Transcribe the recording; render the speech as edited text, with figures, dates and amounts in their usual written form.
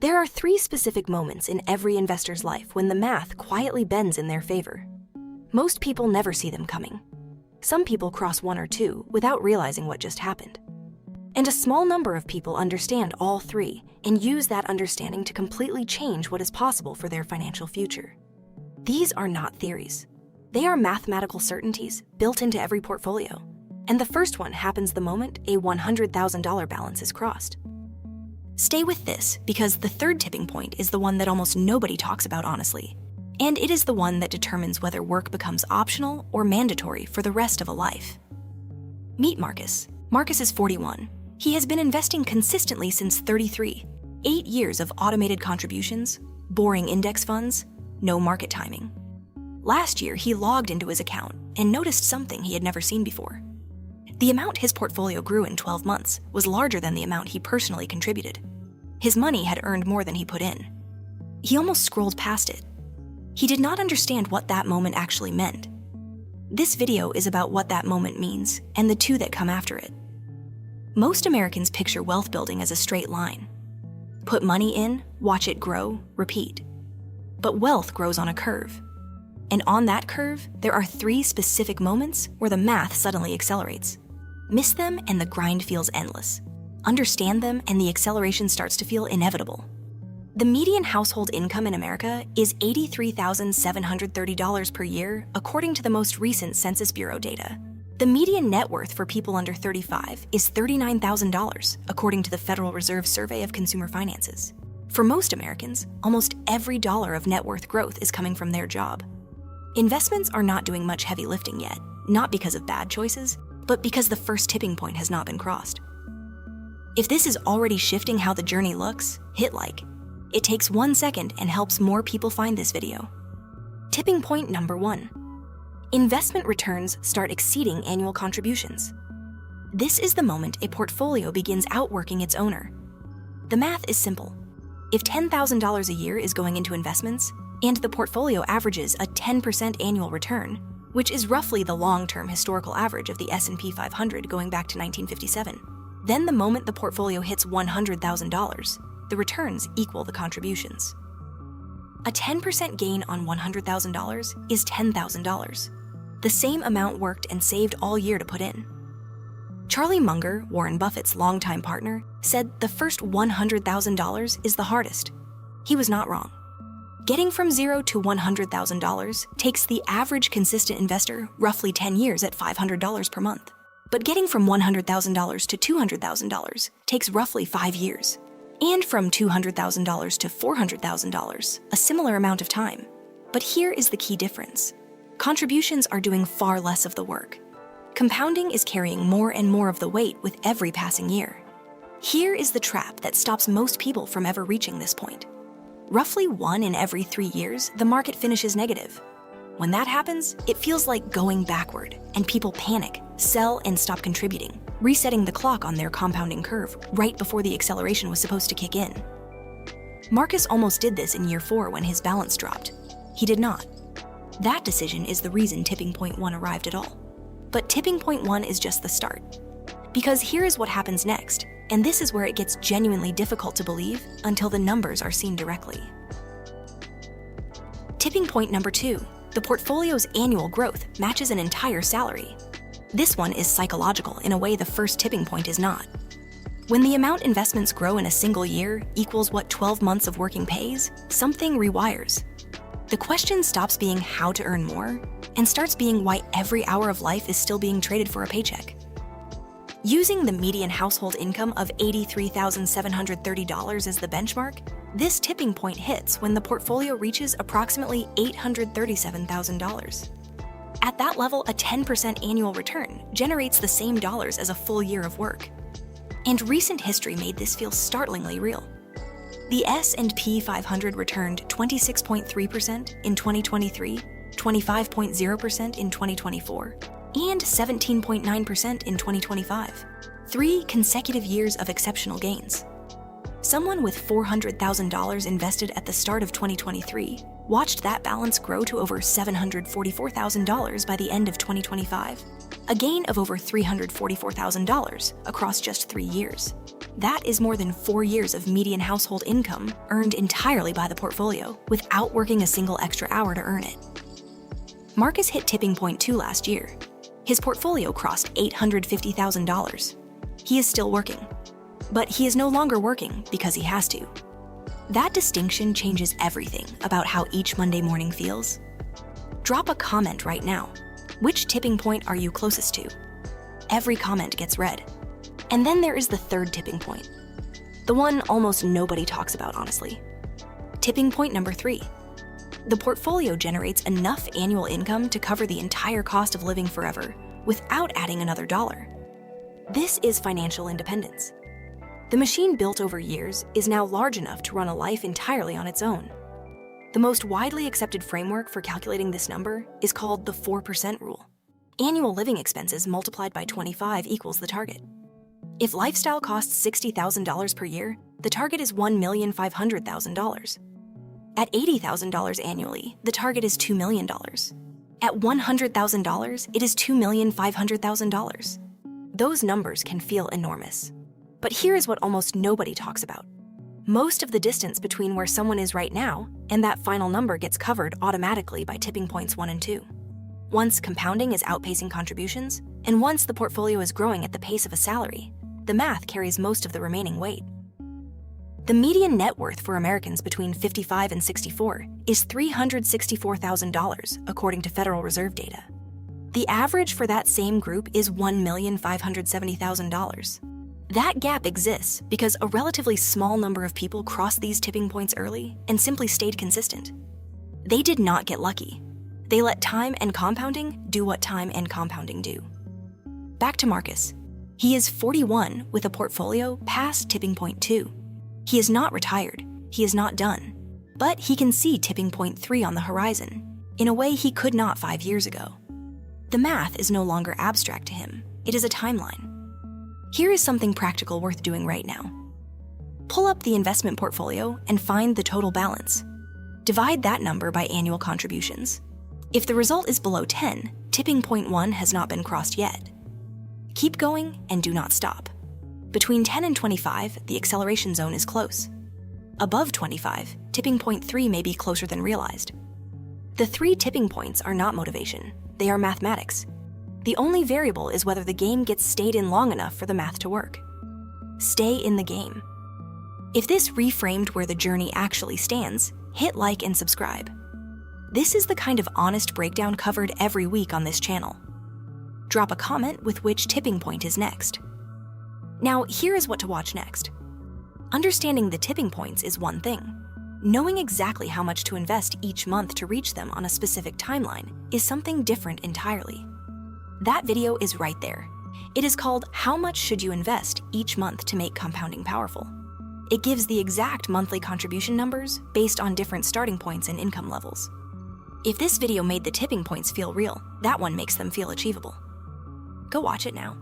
There are three specific moments in every investor's life when the math quietly bends in their favor. Most people never see them coming. Some people cross one or two without realizing what just happened. And a small number of people understand all three and use that understanding to completely change what is possible for their financial future. These are not theories. They are mathematical certainties built into every portfolio. And the first one happens the moment a $100,000 balance is crossed. Stay with this because the third tipping point is the one that almost nobody talks about honestly. And it is the one that determines whether work becomes optional or mandatory for the rest of a life. Meet Marcus. Marcus is 41. He has been investing consistently since 33. 8 years of automated contributions, boring index funds, no market timing. Last year, he logged into his account and noticed something he had never seen before. The amount his portfolio grew in 12 months was larger than the amount he personally contributed. His money had earned more than he put in. He almost scrolled past it. He did not understand what that moment actually meant. This video is about what that moment means and the two that come after it. Most Americans picture wealth building as a straight line. Put money in, watch it grow, repeat. But wealth grows on a curve. And on that curve, there are three specific moments where the math suddenly accelerates. Miss them and the grind feels endless. Understand them and the acceleration starts to feel inevitable. The median household income in America is $83,730 per year, according to the most recent Census Bureau data. The median net worth for people under 35 is $39,000, according to the Federal Reserve Survey of Consumer Finances. For most Americans, almost every dollar of net worth growth is coming from their job. Investments are not doing much heavy lifting yet, not because of bad choices, but because the first tipping point has not been crossed. If this is already shifting how the journey looks, hit like. It takes 1 second and helps more people find this video. Tipping point number 1. Investment returns start exceeding annual contributions. This is the moment a portfolio begins outworking its owner. The math is simple. If $10,000 a year is going into investments, and the portfolio averages a 10% annual return, which is roughly the long-term historical average of the S&P 500 going back to 1957, then the moment the portfolio hits $100,000, the returns equal the contributions. A 10% gain on $100,000 is $10,000, the same amount worked and saved all year to put in. Charlie Munger, Warren Buffett's longtime partner, said the first $100,000 is the hardest. He was not wrong. Getting from $0 to $100,000 takes the average consistent investor roughly 10 years at $500 per month. But getting from $100,000 to $200,000 takes roughly 5 years. And from $200,000 to $400,000, a similar amount of time. But here is the key difference. Contributions are doing far less of the work. Compounding is carrying more and more of the weight with every passing year. Here is the trap that stops most people from ever reaching this point. Roughly 1 in every 3 years, the market finishes negative. When that happens, it feels like going backward, and people panic, sell, and stop contributing, resetting the clock on their compounding curve right before the acceleration was supposed to kick in. Marcus almost did this in year 4 when his balance dropped. He did not. That decision is the reason tipping point 1 arrived at all. But tipping point 1 is just the start. Because here is what happens next, and this is where it gets genuinely difficult to believe until the numbers are seen directly. Tipping point number 2, the portfolio's annual growth matches an entire salary. This one is psychological in a way the first tipping point is not. When the amount investments grow in a single year equals what 12 months of working pays, something rewires. The question stops being how to earn more and starts being why every hour of life is still being traded for a paycheck. Using the median household income of $83,730 as the benchmark, this tipping point hits when the portfolio reaches approximately $837,000. At that level, a 10% annual return generates the same dollars as a full year of work. And recent history made this feel startlingly real. The S&P 500 returned 26.3% in 2023, 25.0% in 2024, and 17.9% in 2025. 3 consecutive years of exceptional gains. Someone with $400,000 invested at the start of 2023 watched that balance grow to over $744,000 by the end of 2025, a gain of over $344,000 across just 3 years. That is more than 4 years of median household income earned entirely by the portfolio without working a single extra hour to earn it. Marcus hit tipping point 2 last year. His portfolio crossed $850,000. He is still working, but he is no longer working because he has to. That distinction changes everything about how each Monday morning feels. Drop a comment right now. Which tipping point are you closest to? Every comment gets read. And then there is the third tipping point. The one almost nobody talks about, honestly. Tipping point number 3. The portfolio generates enough annual income to cover the entire cost of living forever without adding another dollar. This is financial independence. The machine built over years is now large enough to run a life entirely on its own. The most widely accepted framework for calculating this number is called the 4% rule. Annual living expenses multiplied by 25 equals the target. If lifestyle costs $60,000 per year, the target is $1,500,000. At $80,000 annually, the target is $2 million. At $100,000, it is $2,500,000. Those numbers can feel enormous. But here is what almost nobody talks about. Most of the distance between where someone is right now and that final number gets covered automatically by tipping points 1 and 2. Once compounding is outpacing contributions, and once the portfolio is growing at the pace of a salary, the math carries most of the remaining weight. The median net worth for Americans between 55 and 64 is $364,000, according to Federal Reserve data. The average for that same group is $1,570,000. That gap exists because a relatively small number of people crossed these tipping points early and simply stayed consistent. They did not get lucky. They let time and compounding do what time and compounding do. Back to Marcus. He is 41 with a portfolio past tipping point 2. He is not retired. He is not done. But he can see tipping point 3 on the horizon in a way he could not 5 years ago. The math is no longer abstract to him. It is a timeline. Here is something practical worth doing right now. Pull up the investment portfolio and find the total balance. Divide that number by annual contributions. If the result is below 10, tipping point 1 has not been crossed yet. Keep going and do not stop. Between 10 and 25, the acceleration zone is close. Above 25, tipping point 3 may be closer than realized. The 3 tipping points are not motivation, they are mathematics. The only variable is whether the game gets stayed in long enough for the math to work. Stay in the game. If this reframed where the journey actually stands, hit like and subscribe. This is the kind of honest breakdown covered every week on this channel. Drop a comment with which tipping point is next. Now, here is what to watch next. Understanding the tipping points is one thing. Knowing exactly how much to invest each month to reach them on a specific timeline is something different entirely. That video is right there. It is called How Much Should You Invest Each Month to Make Compounding Powerful? It gives the exact monthly contribution numbers based on different starting points and income levels. If this video made the tipping points feel real, that one makes them feel achievable. Go watch it now.